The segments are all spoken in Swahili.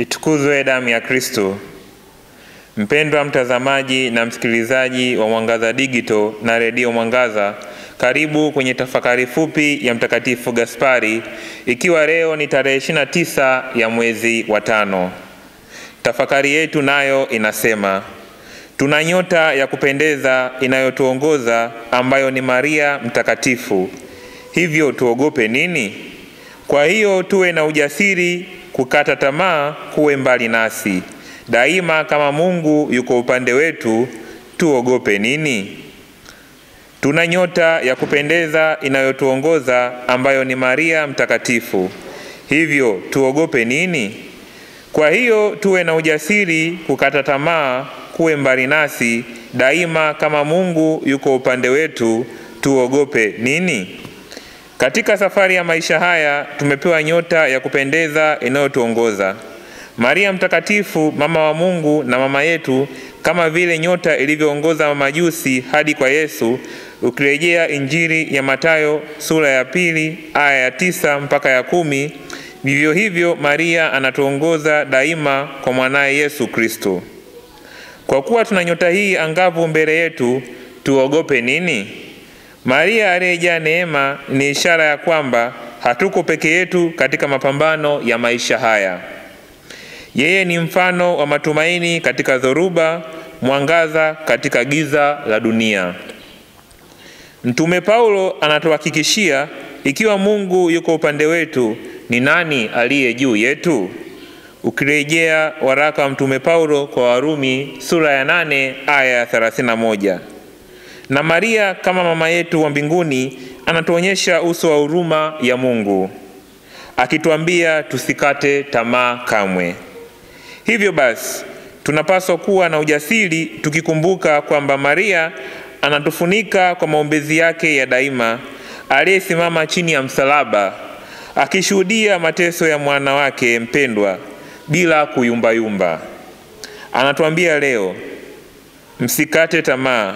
Itukuzwe damu ya Kristo. Mpendwa mtazamaji na msikilizaji wa Mwangaza Digital na Radio Mwangaza, karibu kwenye tafakari fupi ya Mtakatifu Gaspari, ikiwa leo ni tarehe 29 ya mwezi wa 5. Tafakari yetu nayo inasema: tuna nyota ya kupendeza inayotuongoza ambayo ni Maria mtakatifu. Hivyo tuogope nini? Kwa hiyo tuwe na ujasiri, kukata tamaa kuwe mbali nasi. Daima kama Mungu yuko upande wetu, tuogope nini? Tuna nyota ya kupendeza inayotuongoza ambayo ni Maria mtakatifu. Hivyo tuogope nini? Kwa hiyo tuwe na ujasiri, kukata tamaa kuwe mbali nasi. Daima kama Mungu yuko upande wetu, tuogope nini? Katika safari ya maisha haya tumepewa nyota ya kupendeza inayotuongoza. Maria mtakatifu, mama wa Mungu na mama yetu, kama vile nyota ilivyoongoza mamajusi hadi kwa Yesu. Ukirejea Injili ya Mathayo sura ya 2 aya ya 9 mpaka ya 10, vivyo hivyo Maria anatuongoza daima kwa mwanaye Yesu Kristo. Kwa kuwa tuna nyota hii angavu mbele yetu, tuogope nini? Maria aliyejaa neema ni ishara ya kwamba hatuko peke yetu katika mapambano ya maisha haya. Yeye ni mfano wa matumaini katika dhoruba, mwangaza katika giza la dunia. Mtume Paulo anatuhakikishia, ikiwa Mungu yuko upande wetu, ni nani aliye juu yetu? Ukirejea waraka wa Mtume Paulo kwa Warumi sura ya 8 aya ya 31. Na Maria kama mama yetu wa mbinguni anatuonyesha uso wa huruma ya Mungu, akituambia tusikate tamaa kamwe. Hivyo basi, tunapaswa kuwa na ujasiri tukikumbuka kwamba Maria anatufunika kwa maombezi yake ya daima, aliyesimama chini ya msalaba akishuhudia mateso ya mwana wake mpendwa bila kuyumbayumba. Anatuambia leo, msikate tamaa,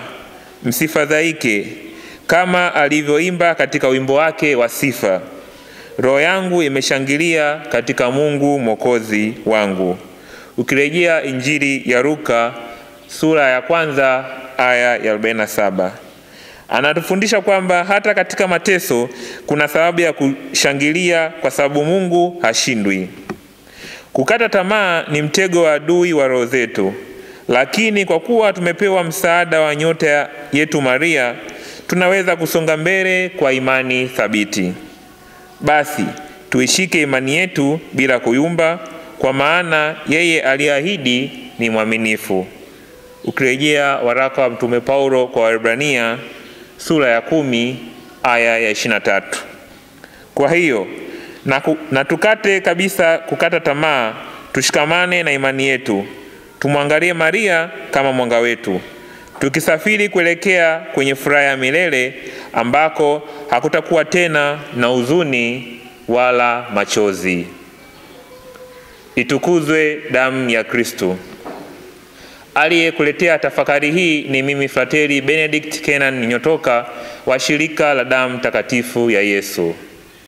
msifadhaike, kama alivyoimba katika wimbo wake wa sifa: roho yangu imeshangilia katika Mungu Mwokozi wangu. Ukirejea Injili ya Luka sura ya 1 aya ya 47. Anatufundisha kwamba hata katika mateso kuna sababu ya kushangilia, kwa sababu Mungu hashindwi. Kukata tamaa ni mtego wa adui wa roho zetu, lakini kwa kuwa tumepewa msaada wa nyota yetu Maria, tunaweza kusonga mbele kwa imani thabiti. Basi tuishike imani yetu bila kuyumba, kwa maana yeye aliahidi ni mwaminifu. Ukirejea waraka wa Mtume Paulo kwa Waebrania sura ya 10 aya ya 23. Kwa hiyo na tukate kabisa kukata tamaa, tushikamane na imani yetu. Tumwangalie Maria kama mwanga wetu, tukisafiri kuelekea kwenye furaha ya milele ambako hakutakuwa tena na huzuni wala machozi. Itukuzwe damu ya Kristo. Aliyekuletea tafakari hii ni mimi Frateri Benedict Kenan Nyotoka wa shirika la damu takatifu ya Yesu.